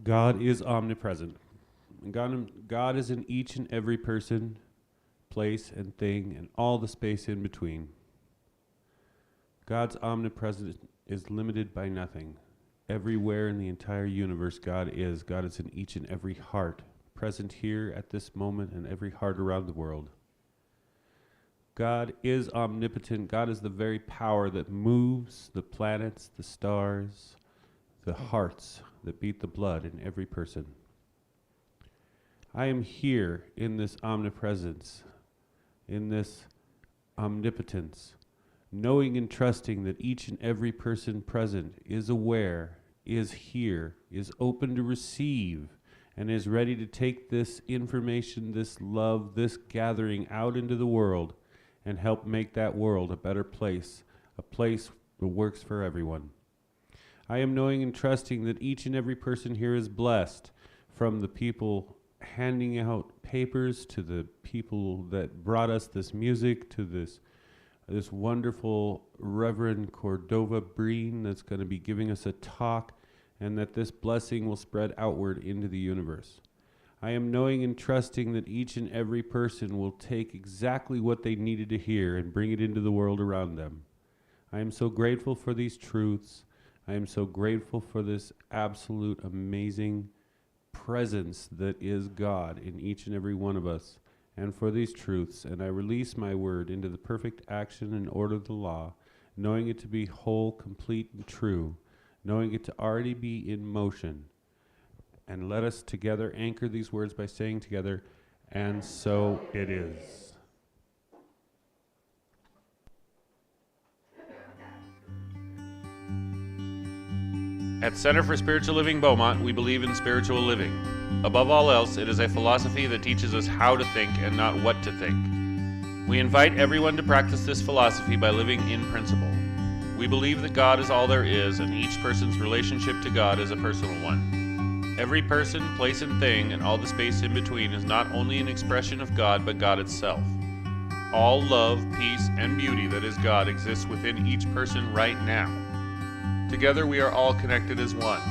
God is omnipresent. And God is in each and every person, place, and thing, and all the space in between. God's omnipresence is limited by nothing. Everywhere in the entire universe, God is. God is in each and every heart, present here at this moment, and every heart around the world. God is omnipotent. God is the very power that moves the planets, the stars, the hearts that beat the blood in every person. I am here in this omnipresence, in this omnipotence, knowing and trusting that each and every person present is aware, is here, is open to receive, and is ready to take this information, this love, this gathering out into the world and help make that world a better place, a place that works for everyone. I am knowing and trusting that each and every person here is blessed, from the people handing out papers to the people that brought us this music to this wonderful Reverend Cordova-Breen that's going to be giving us a talk, and that this blessing will spread outward into the universe. I am knowing and trusting that each and every person will take exactly what they needed to hear and bring it into the world around them. I am so grateful for these truths. I am so grateful for this absolute amazing presence that is God in each and every one of us, and for these truths, and I release my word into the perfect action and order of the law, knowing it to be whole, complete, and true, knowing it to already be in motion. And let us together anchor these words by saying together, and so it is. At Center for Spiritual Living Beaumont, we believe in spiritual living. Above all else, it is a philosophy that teaches us how to think and not what to think. We invite everyone to practice this philosophy by living in principle. We believe that God is all there is, and each person's relationship to God is a personal one. Every person, place, and thing, and all the space in between is not only an expression of God, but God itself. All love, peace, and beauty that is God exists within each person right now. Together we are all connected as one.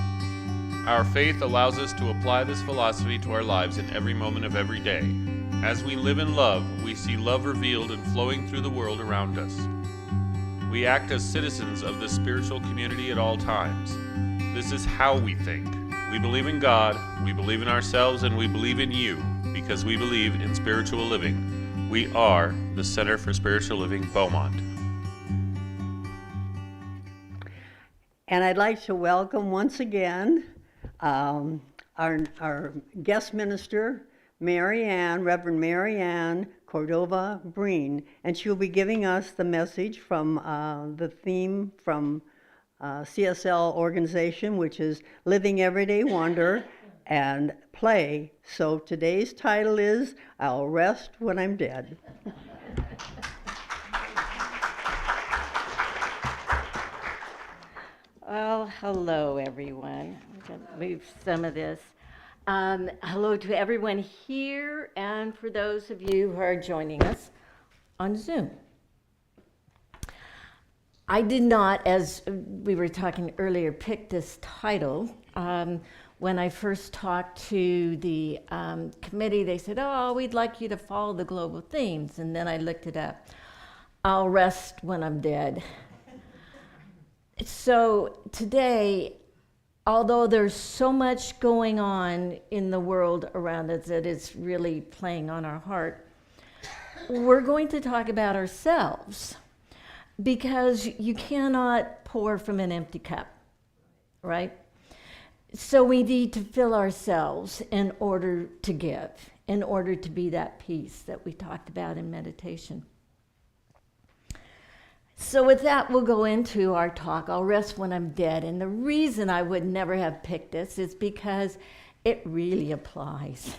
Our faith allows us to apply this philosophy to our lives in every moment of every day. As we live in love, we see love revealed and flowing through the world around us. We act as citizens of this spiritual community at all times. This is how we think. We believe in God, we believe in ourselves, and we believe in you, because we believe in spiritual living. We are the Center for Spiritual Living Beaumont. And I'd like to welcome once again our guest minister, Marianne, Reverend Marianne Cordova-Breen, and she'll be giving us the message from the theme from CSL organization, which is Living Everyday Wonder and Play. So today's title is I'll Rest When I'm Dead. Well, hello everyone. I'm going to move some of this. Hello to everyone here and for those of you who are joining us on Zoom. I did not, as we were talking earlier, pick this title. When I first talked to the committee, they said, oh, we'd like you to follow the global themes. And then I looked it up. I'll rest when I'm dead. So today, although there's so much going on in the world around us that is really playing on our heart, we're going to talk about ourselves, because you cannot pour from an empty cup, right? So we need to fill ourselves in order to give, in order to be that peace that we talked about in meditation. So with that, we'll go into our talk, I'll Rest When I'm Dead. And the reason I would never have picked this is because it really applies.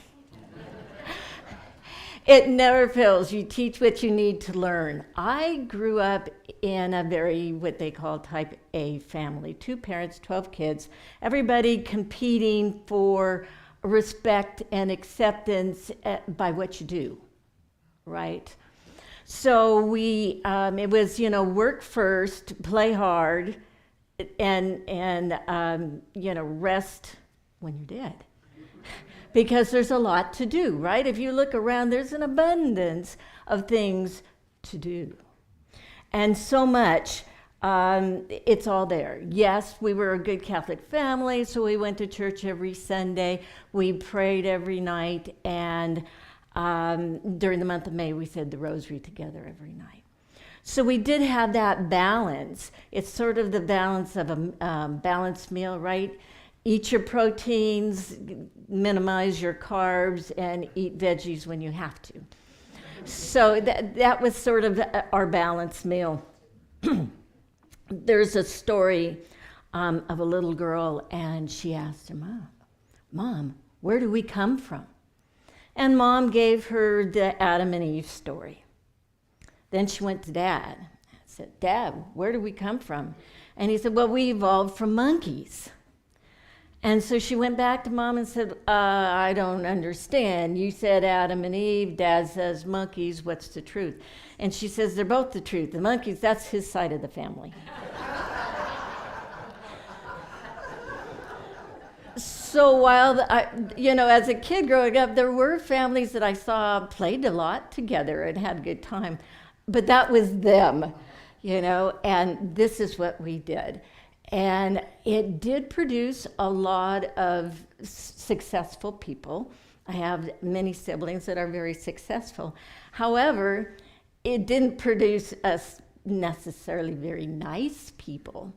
It never fails. You teach what you need to learn. I grew up in a very, what they call type A family. 2 parents, 12 kids, everybody competing for respect and acceptance by what you do, right? So we, it was, work first, play hard, and rest when you're dead. Because there's a lot to do, right? If you look around, there's an abundance of things to do. And so much, it's all there. Yes, we were a good Catholic family, so we went to church every Sunday. We prayed every night, and during the month of May, we said the rosary together every night. So we did have that balance. It's sort of the balance of a balanced meal, right? Eat your proteins, minimize your carbs, and eat veggies when you have to. So that was sort of our balanced meal. There's a story of a little girl, and she asked her mom, "Mom, where do we come from?" And Mom gave her the Adam and Eve story. Then she went to Dad and said, "Dad, where do we come from?" And he said, "Well, we evolved from monkeys." And so she went back to Mom and said, "I don't understand. You said Adam and Eve. Dad says monkeys. What's the truth?" And she says, "They're both the truth. The monkeys, that's his side of the family." So while, as a kid growing up, there were families that I saw played a lot together and had a good time. But that was them, and this is what we did. And it did produce a lot of successful people. I have many siblings that are very successful. However, it didn't produce us necessarily very nice people.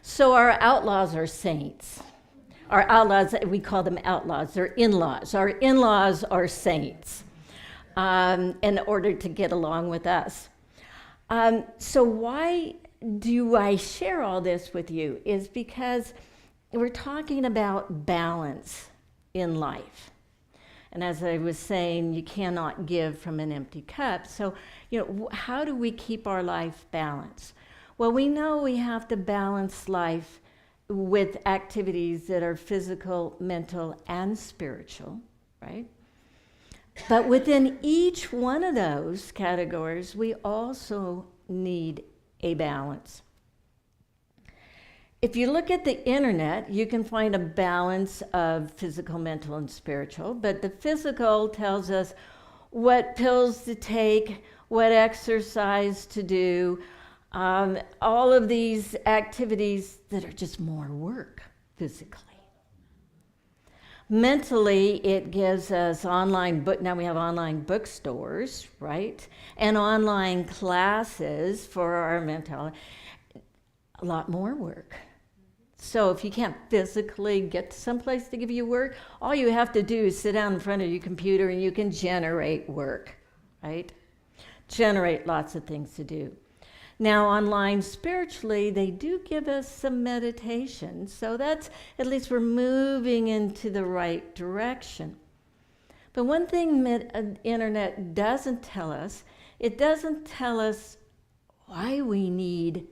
So our outlaws are saints. Our outlaws, we call them outlaws, they're in-laws. Our in-laws are saints in order to get along with us. So why do I share all this with you is because we're talking about balance in life. And as I was saying, you cannot give from an empty cup. So, how do we keep our life balanced? Well, we know we have to balance life with activities that are physical, mental, and spiritual, right? But within each one of those categories, we also need a balance. If you look at the internet, you can find a balance of physical, mental, and spiritual, but the physical tells us what pills to take, what exercise to do, all of these activities that are just more work physically. Mentally, it gives us now we have online bookstores, right? And online classes for our mental, a lot more work. So if you can't physically get to someplace to give you work, all you have to do is sit down in front of your computer and you can generate work, right? Generate lots of things to do. Now, online spiritually, they do give us some meditation, so that's, at least we're moving into the right direction. But one thing the internet doesn't tell us, it doesn't tell us why we need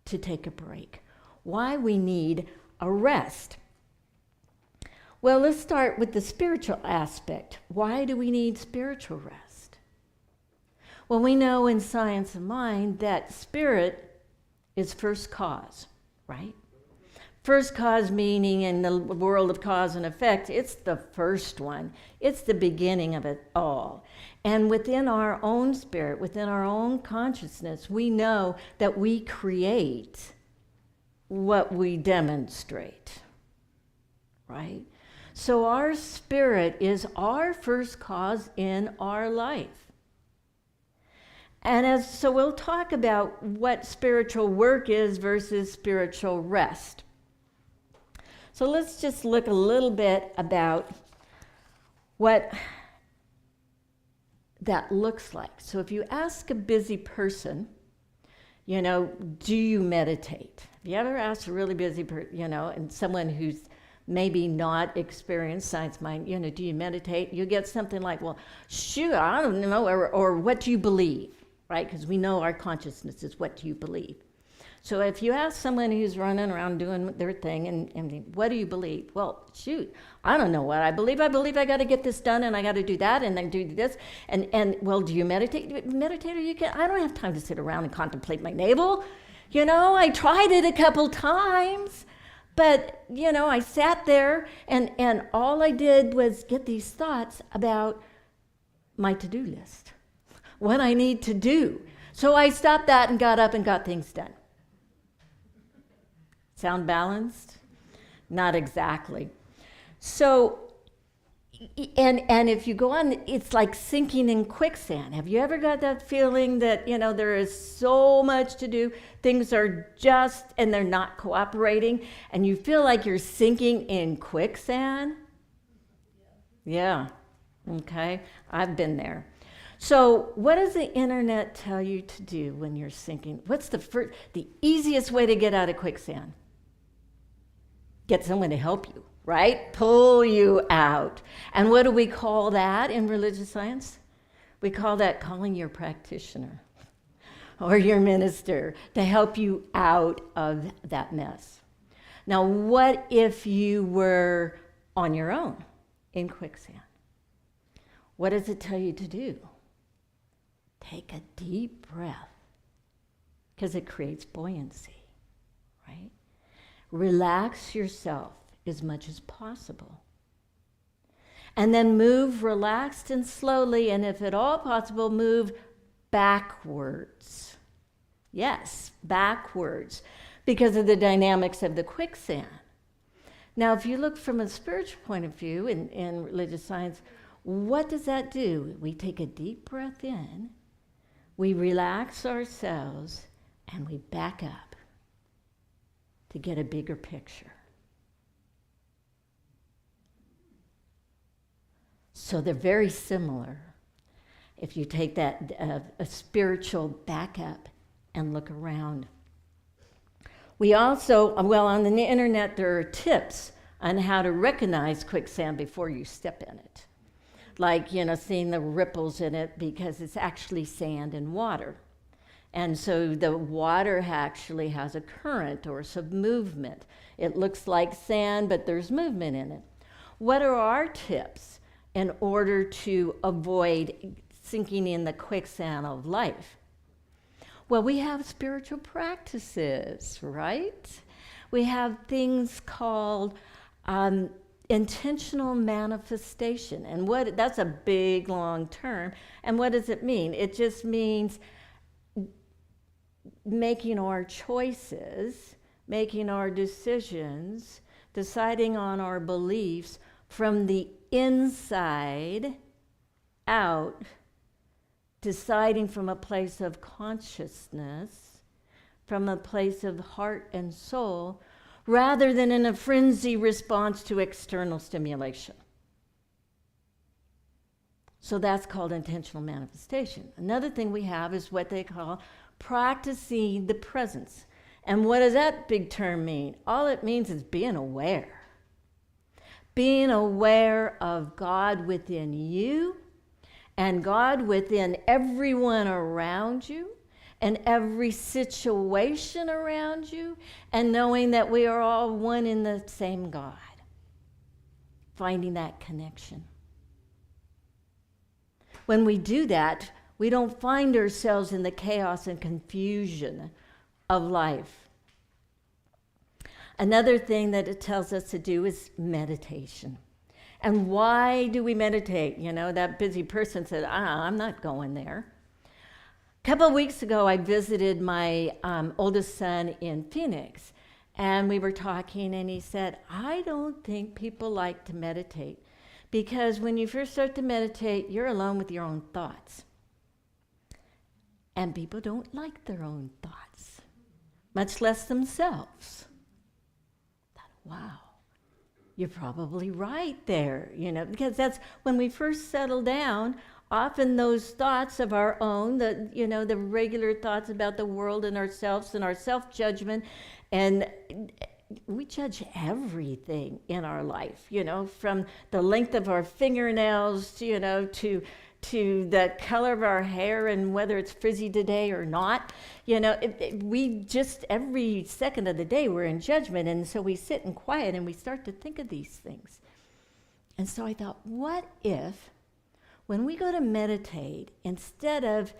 to take a break, why we need a rest. Well, let's start with the spiritual aspect. Why do we need spiritual rest? Well, we know in science of mind that spirit is first cause, right? First cause meaning in the world of cause and effect, it's the first one. It's the beginning of it all. And within our own spirit, within our own consciousness, we know that we create what we demonstrate, right? So our spirit is our first cause in our life. And so we'll talk about what spiritual work is versus spiritual rest. So let's just look a little bit about what that looks like. So if you ask a busy person, do you meditate? Have you ever asked a really busy person, and someone who's maybe not experienced science mind, do you meditate? You get something like, well, shoot, I don't know, or what do you believe? Right? Because we know our consciousness is what you believe. So if you ask someone who's running around doing their thing and what do you believe? Well, shoot, I don't know what I believe. I believe I got to get this done and I got to do that and then do this. And well, do you meditate? Meditate or you can? I don't have time to sit around and contemplate my navel. I tried it a couple times, But, I sat there and all I did was get these thoughts about my to-do list, what I need to do. So I stopped that and got up and got things done. Sound balanced? Not exactly. So, and if you go on, it's like sinking in quicksand. Have you ever got that feeling that, there is so much to do, things are just, and they're not cooperating, and you feel like you're sinking in quicksand? Yeah, okay, I've been there. So what does the internet tell you to do when you're sinking? What's the easiest way to get out of quicksand? Get someone to help you. Right? Pull you out. And what do we call that in religious science? We call that calling your practitioner or your minister to help you out of that mess. Now, what if you were on your own in quicksand? What does it tell you to do? Take a deep breath, because it creates buoyancy, right? Relax yourself as much as possible. And then move relaxed and slowly, and if at all possible, move backwards. Yes, backwards, because of the dynamics of the quicksand. Now, if you look from a spiritual point of view in religious science, what does that do? We take a deep breath in, we relax ourselves, and we back up to get a bigger picture. So they're very similar if you take that a spiritual backup and look around. We also, on the internet, there are tips on how to recognize quicksand before you step in it. Like, seeing the ripples in it, because it's actually sand and water. And so the water actually has a current or some movement. It looks like sand, but there's movement in it. What are our tips in order to avoid sinking in the quicksand of life? Well, we have spiritual practices, right? We have things called intentional manifestation. And that's a big, long term. And what does it mean? It just means making our choices, making our decisions, deciding on our beliefs from the inside out, deciding from a place of consciousness, from a place of heart and soul, rather than in a frenzy response to external stimulation. So that's called intentional manifestation. Another thing we have is what they call practicing the presence. And what does that big term mean? All it means is being aware. Being aware of God within you and God within everyone around you and every situation around you, and knowing that we are all one in the same God. Finding that connection. When we do that, we don't find ourselves in the chaos and confusion of life. Another thing that it tells us to do is meditation. And why do we meditate? That busy person said, I'm not going there. A couple of weeks ago, I visited my oldest son in Phoenix, and we were talking, and he said, I don't think people like to meditate, because when you first start to meditate, you're alone with your own thoughts. And people don't like their own thoughts, much less themselves. Wow, you're probably right there, because that's when we first settle down. Often those thoughts of our own, the regular thoughts about the world and ourselves and our self-judgment, and we judge everything in our life, from the length of our fingernails, to the color of our hair and whether it's frizzy today or not. We just, every second of the day, we're in judgment. And so we sit in quiet and we start to think of these things. And so I thought, what if, when we go to meditate, instead of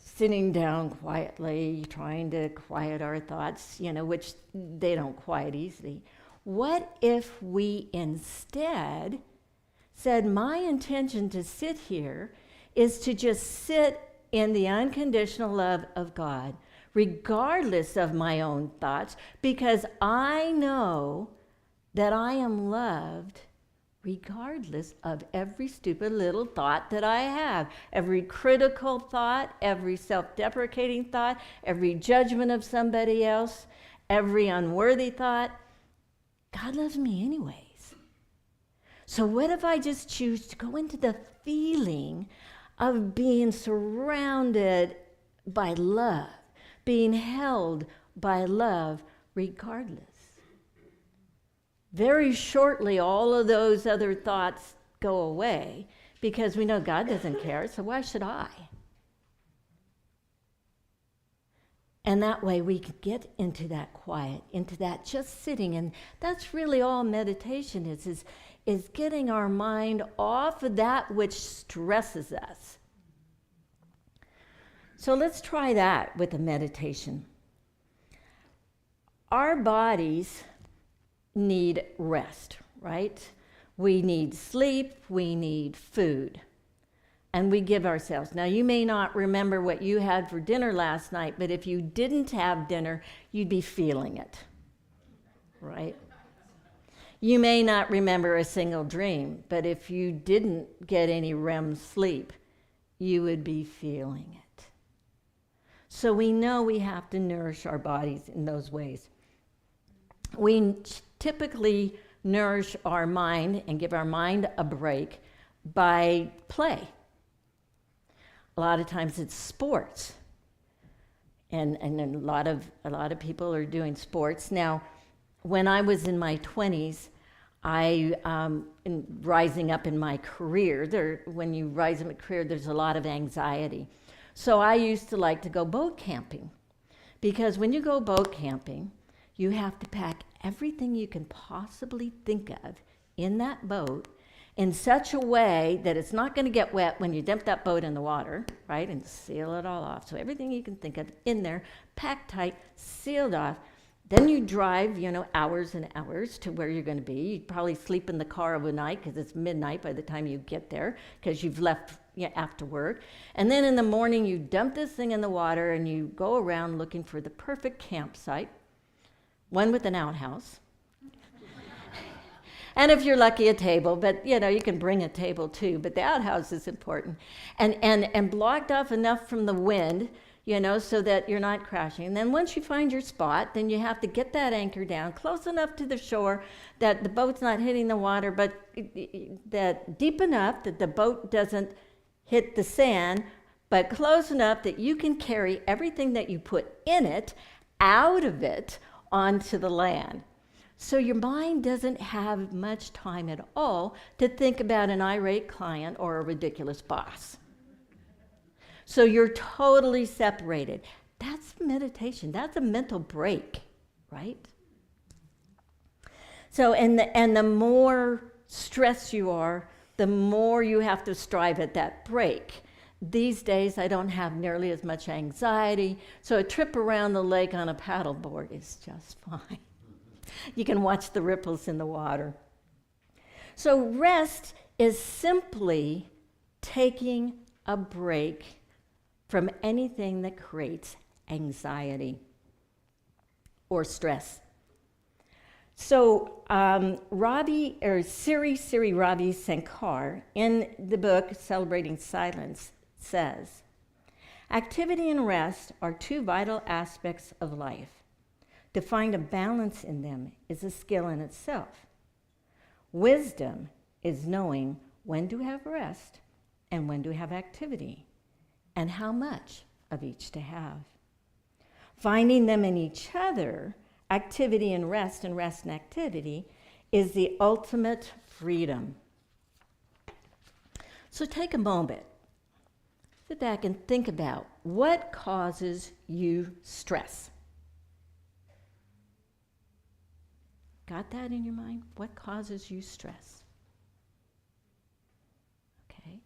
sitting down quietly, trying to quiet our thoughts, which they don't quiet easily. What if we instead said, my intention to sit here is to just sit in the unconditional love of God, regardless of my own thoughts, because I know that I am loved regardless of every stupid little thought that I have, every critical thought, every self-deprecating thought, every judgment of somebody else, every unworthy thought. God loves me anyways. So what if I just choose to go into the feeling of being surrounded by love, being held by love regardless? Very shortly, all of those other thoughts go away because we know God doesn't care, so why should I? And that way we can get into that quiet, into that just sitting. And that's really all meditation is getting our mind off of that which stresses us. So let's try that with a meditation. Our bodies need rest, right? We need sleep, we need food, and we give ourselves. Now, you may not remember what you had for dinner last night, but if you didn't have dinner, you'd be feeling it, right? You may not remember a single dream, but if you didn't get any REM sleep, you would be feeling it. So we know we have to nourish our bodies in those ways. We typically nourish our mind and give our mind a break by play. A lot of times it's sports, and a lot of people are doing sports now. When I was in my 20s, rising up in my career, when you rise in a career, there's a lot of anxiety. So I used to like to go boat camping, because when you go boat camping, you have to pack everything you can possibly think of in that boat in such a way that it's not going to get wet when you dump that boat in the water, right, and seal it all off. So everything you can think of in there, packed tight, sealed off. Then you drive, hours and hours to where you're going to be. You'd probably sleep in the car overnight because it's midnight by the time you get there because you've left after work. And then in the morning, you dump this thing in the water and you go around looking for the perfect campsite, one with an outhouse. And if you're lucky, a table, but you can bring a table too, but the outhouse is important. And blocked off enough from the wind, so that you're not crashing. And then once you find your spot, then you have to get that anchor down close enough to the shore that the boat's not hitting the water, but that deep enough that the boat doesn't hit the sand, but close enough that you can carry everything that you put in it out of it onto the land. So your mind doesn't have much time at all to think about an irate client or a ridiculous boss. So you're totally separated. That's meditation. That's a mental break, right? So, and the more stressed you are, the more you have to strive at that break. These days, I don't have nearly as much anxiety, so a trip around the lake on a paddleboard is just fine. You can watch the ripples in the water. So rest is simply taking a break from anything that creates anxiety or stress. So Sri Ravi Shankar, in the book Celebrating Silence, says, activity and rest are two vital aspects of life. To find a balance in them is a skill in itself. Wisdom is knowing when to have rest and when to have activity, and how much of each to have. Finding them in each other, activity and rest and activity, is the ultimate freedom. So take a moment. Sit back and think about what causes you stress. Got that in your mind? What causes you stress? Okay.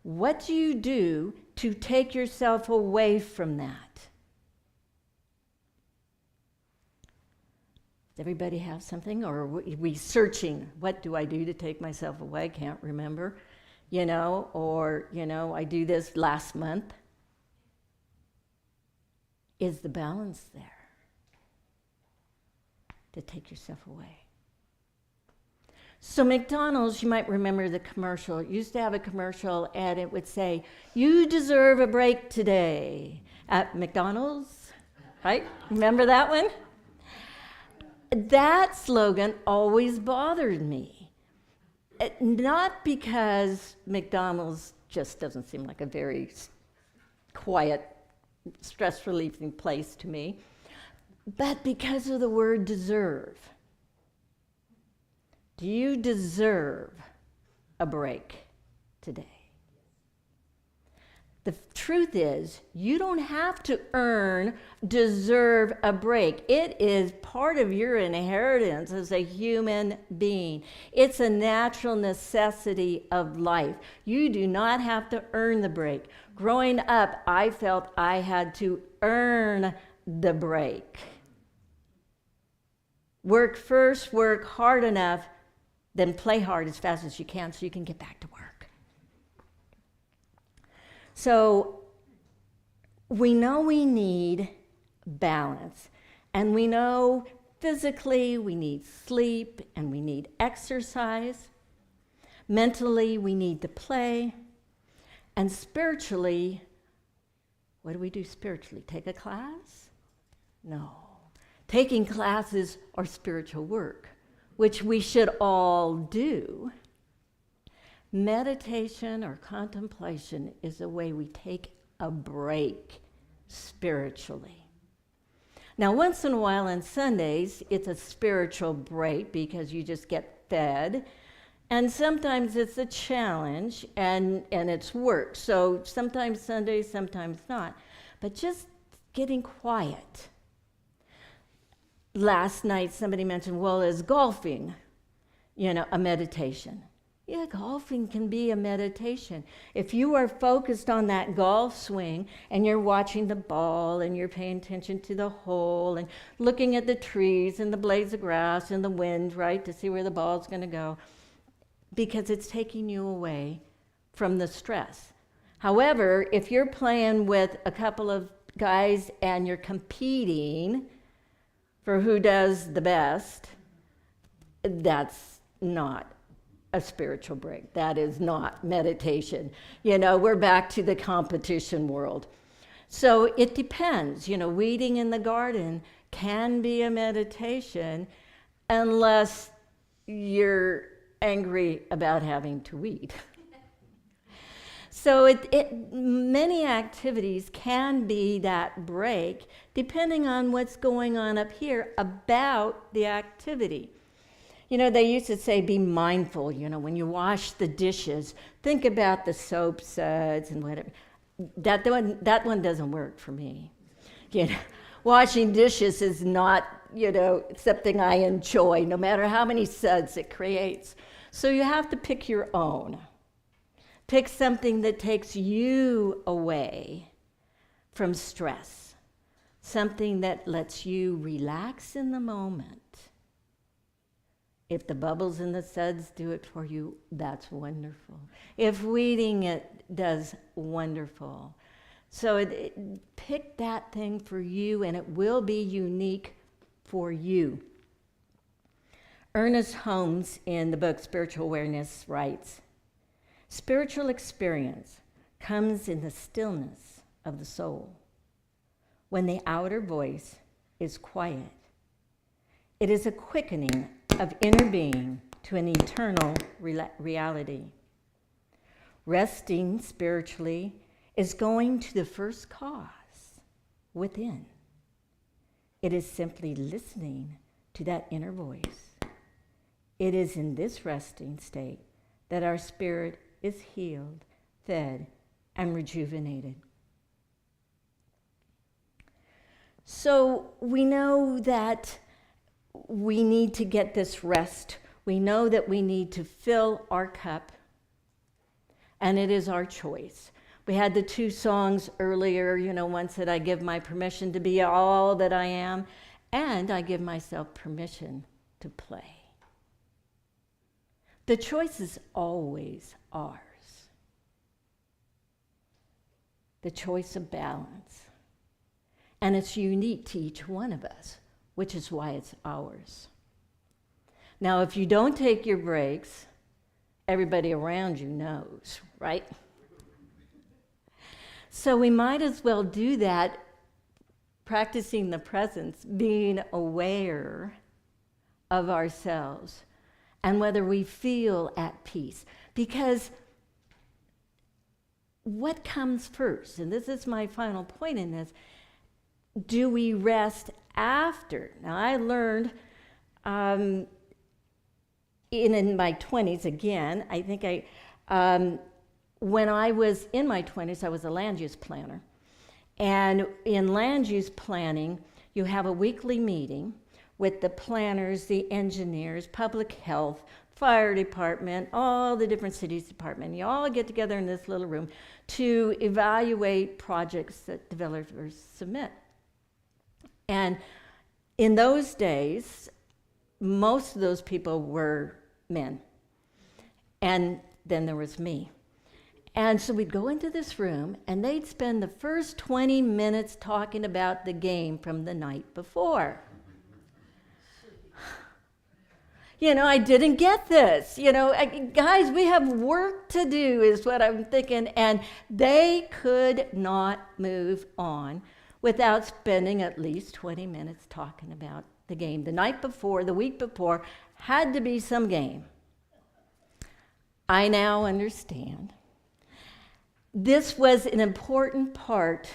What do you do to take yourself away from that. Does everybody have something? Or are we searching? What do I do to take myself away? Can't remember. I do this last month. Is the balance there to take yourself away? So McDonald's, you might remember the commercial. It used to have a commercial and it would say, "You deserve a break today" at McDonald's, right? Remember that one? That slogan always bothered me. Not because McDonald's just doesn't seem like a very quiet, stress relieving place to me, but because of the word deserve. Do you deserve a break today? The truth is, you don't have to deserve a break. It is part of your inheritance as a human being. It's a natural necessity of life. You do not have to earn the break. Growing up, I felt I had to earn the break. Work first, work hard enough, then play hard as fast as you can so you can get back to work. So we know we need balance, and we know physically we need sleep and we need exercise. Mentally we need to play, and spiritually, what do we do spiritually? Take a class? No. Taking classes are spiritual work, which we should all do. Meditation or contemplation is a way we take a break spiritually. Now, once in a while on Sundays, it's a spiritual break because you just get fed. And sometimes it's a challenge and it's work. So sometimes Sundays, sometimes not. But just getting quiet. Last night, somebody mentioned, well, is golfing, a meditation? Yeah, golfing can be a meditation. If you are focused on that golf swing and you're watching the ball and you're paying attention to the hole and looking at the trees and the blades of grass and the wind, right, to see where the ball's going to go, because it's taking you away from the stress. However, if you're playing with a couple of guys and you're competing for who does the best, that's not a spiritual break. That is not meditation. We're back to the competition world. So it depends. Weeding in the garden can be a meditation unless you're angry about having to weed. So many activities can be that break depending on what's going on up here about the activity. They used to say, be mindful, when you wash the dishes, think about the soap suds and whatever. That one doesn't work for me. Washing dishes is not, something I enjoy, no matter how many suds it creates. So you have to pick your own. Pick something that takes you away from stress, something that lets you relax in the moment. If the bubbles and the suds do it for you, that's wonderful. If weeding it does, wonderful. So pick that thing for you, and it will be unique for you. Ernest Holmes, in the book Spiritual Awareness, writes, "Spiritual experience comes in the stillness of the soul, when the outer voice is quiet. It is a quickening of inner being to an eternal reality. Resting spiritually is going to the first cause within. It is simply listening to that inner voice. It is in this resting state that our spirit is healed, fed, and rejuvenated." So we know that we need to get this rest. We know that we need to fill our cup, and it is our choice. We had the 2 songs earlier, one said, I give my permission to be all that I am, and I give myself permission to play. The choice is always ours. The choice of balance. And it's unique to each one of us, which is why it's ours. Now, if you don't take your breaks, everybody around you knows, right? So we might as well do that, practicing the presence, being aware of ourselves and whether we feel at peace. Because what comes first, and this is my final point in this, do we rest after? Now, I learned in my 20s, again, I think when I was in my 20s, I was a land use planner. And in land use planning, you have a weekly meeting with the planners, the engineers, public health, fire department, all the different cities department. You all get together in this little room to evaluate projects that developers submit. And in those days, most of those people were men. And then there was me. And so we'd go into this room, and they'd spend the first 20 minutes talking about the game from the night before. I didn't get this. Guys, we have work to do, is what I'm thinking. And they could not move on without spending at least 20 minutes talking about the game. The night before, the week before, had to be some game. I now understand. This was an important part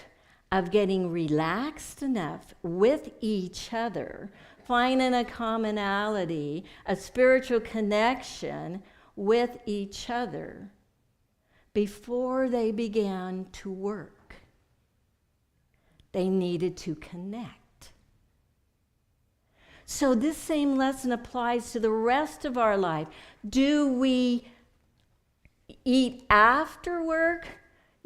of getting relaxed enough with each other, finding a commonality, a spiritual connection with each other before they began to work. They needed to connect. So this same lesson applies to the rest of our life. Do we eat after work?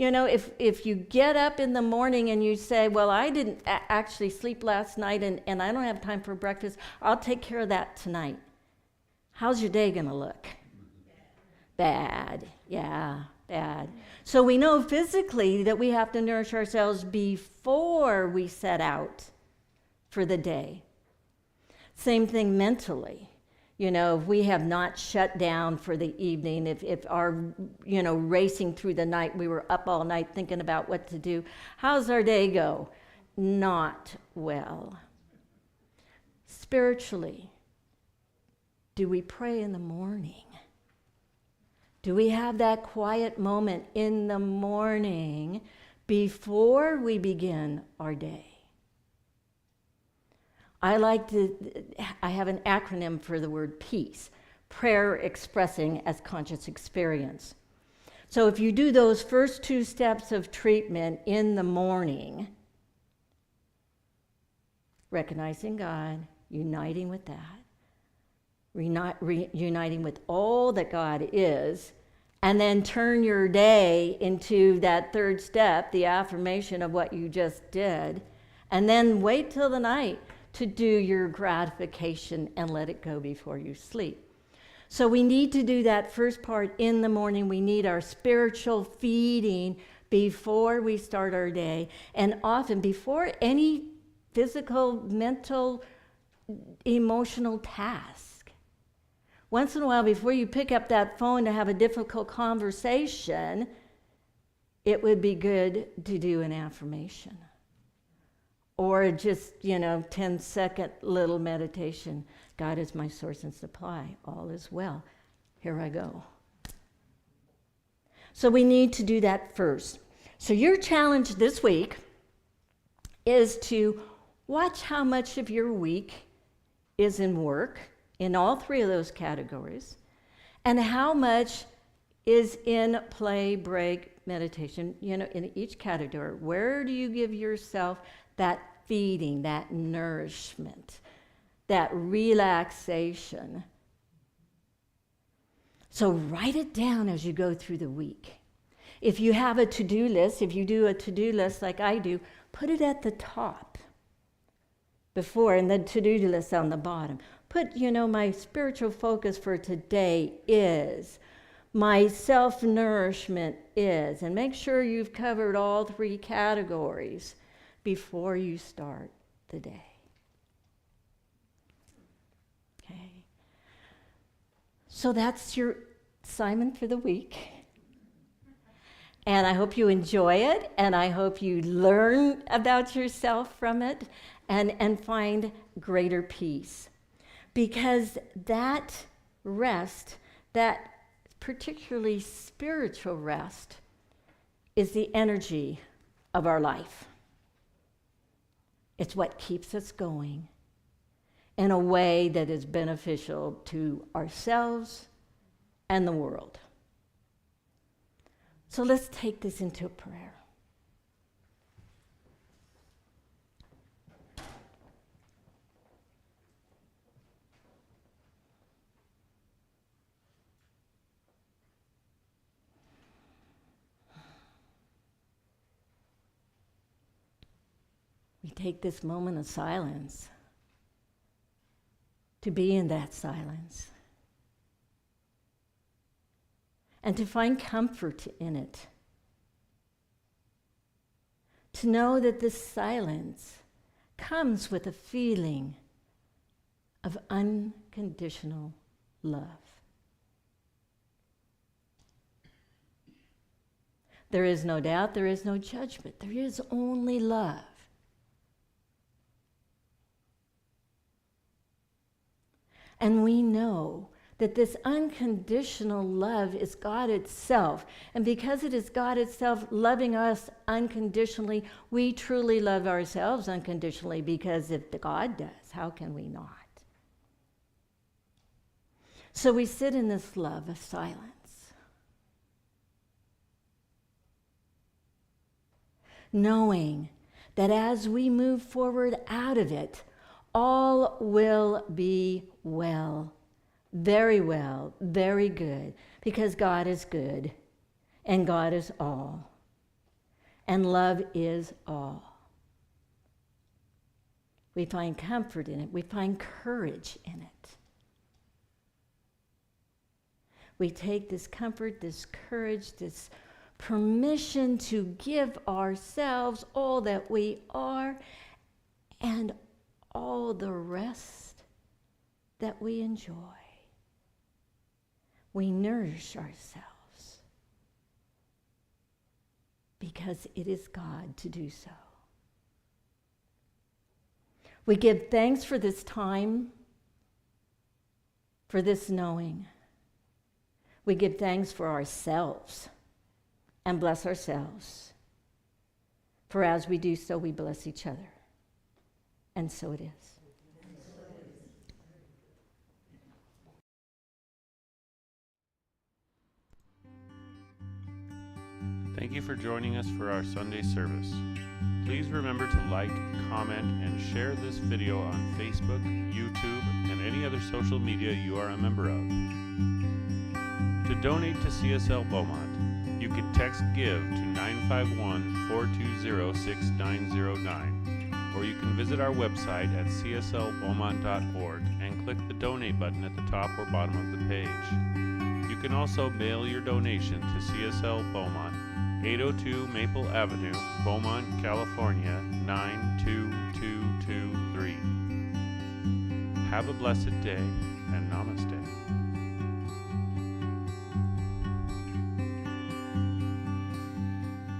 If you get up in the morning and you say, well, I didn't actually sleep last night and I don't have time for breakfast, I'll take care of that tonight. How's your day going to look? Bad. Yeah, bad. So we know physically that we have to nourish ourselves before we set out for the day. Same thing mentally. If we have not shut down for the evening, if our, racing through the night, we were up all night thinking about what to do, how's our day go? Not well. Spiritually, do we pray in the morning? Do we have that quiet moment in the morning before we begin our day? I have an acronym for the word peace, prayer expressing as conscious experience. So if you do those first 2 steps of treatment in the morning, recognizing God, uniting with that, uniting with all that God is, and then turn your day into that 3rd step, the affirmation of what you just did, and then wait till the night to do your gratification and let it go before you sleep. So we need to do that first part in the morning. We need our spiritual feeding before we start our day, and often before any physical, mental, emotional task. Once in a while, before you pick up that phone to have a difficult conversation, it would be good to do an affirmation. Or just, 10-second little meditation. God is my source and supply. All is well. Here I go. So we need to do that first. So your challenge this week is to watch how much of your week is in work, in all 3 of those categories, and how much is in play, break, meditation, in each category. Where do you give yourself that feeding, that nourishment, that relaxation? So write it down as you go through the week. If you have a to-do list, if you do a to-do list like I do, put it at the top before, and the to-do list on the bottom. Put, my spiritual focus for today is, my self-nourishment is, and make sure you've covered all 3 categories before you start the day. Okay. So that's your assignment for the week. And I hope you enjoy it, and I hope you learn about yourself from it and find greater peace. Because that rest, that particularly spiritual rest, is the energy of our life. It's what keeps us going in a way that is beneficial to ourselves and the world. So let's take this into a prayer. We take this moment of silence to be in that silence and to find comfort in it. To know that this silence comes with a feeling of unconditional love. There is no doubt, there is no judgment, there is only love. And we know that this unconditional love is God itself. And because it is God itself loving us unconditionally, we truly love ourselves unconditionally, because if God does, how can we not? So we sit in this love of silence, knowing that as we move forward out of it, all will be well, very good, because God is good, and God is all, and love is all. We find comfort in it. We find courage in it. We take this comfort, this courage, this permission to give ourselves all that we are and all the rest that we enjoy. We nourish ourselves because it is God to do so. We give thanks for this time, for this knowing. We give thanks for ourselves and bless ourselves. For as we do so, we bless each other. And so it is. Thank you for joining us for our Sunday service. Please remember to like, comment, and share this video on Facebook, YouTube, and any other social media you are a member of. To donate to CSL Beaumont, you can text GIVE to 951-420-6909, or you can visit our website at cslbeaumont.org and click the donate button at the top or bottom of the page. You can also mail your donation to CSL Beaumont, 802 Maple Avenue, Beaumont, California, 92223. Have a blessed day, and namaste.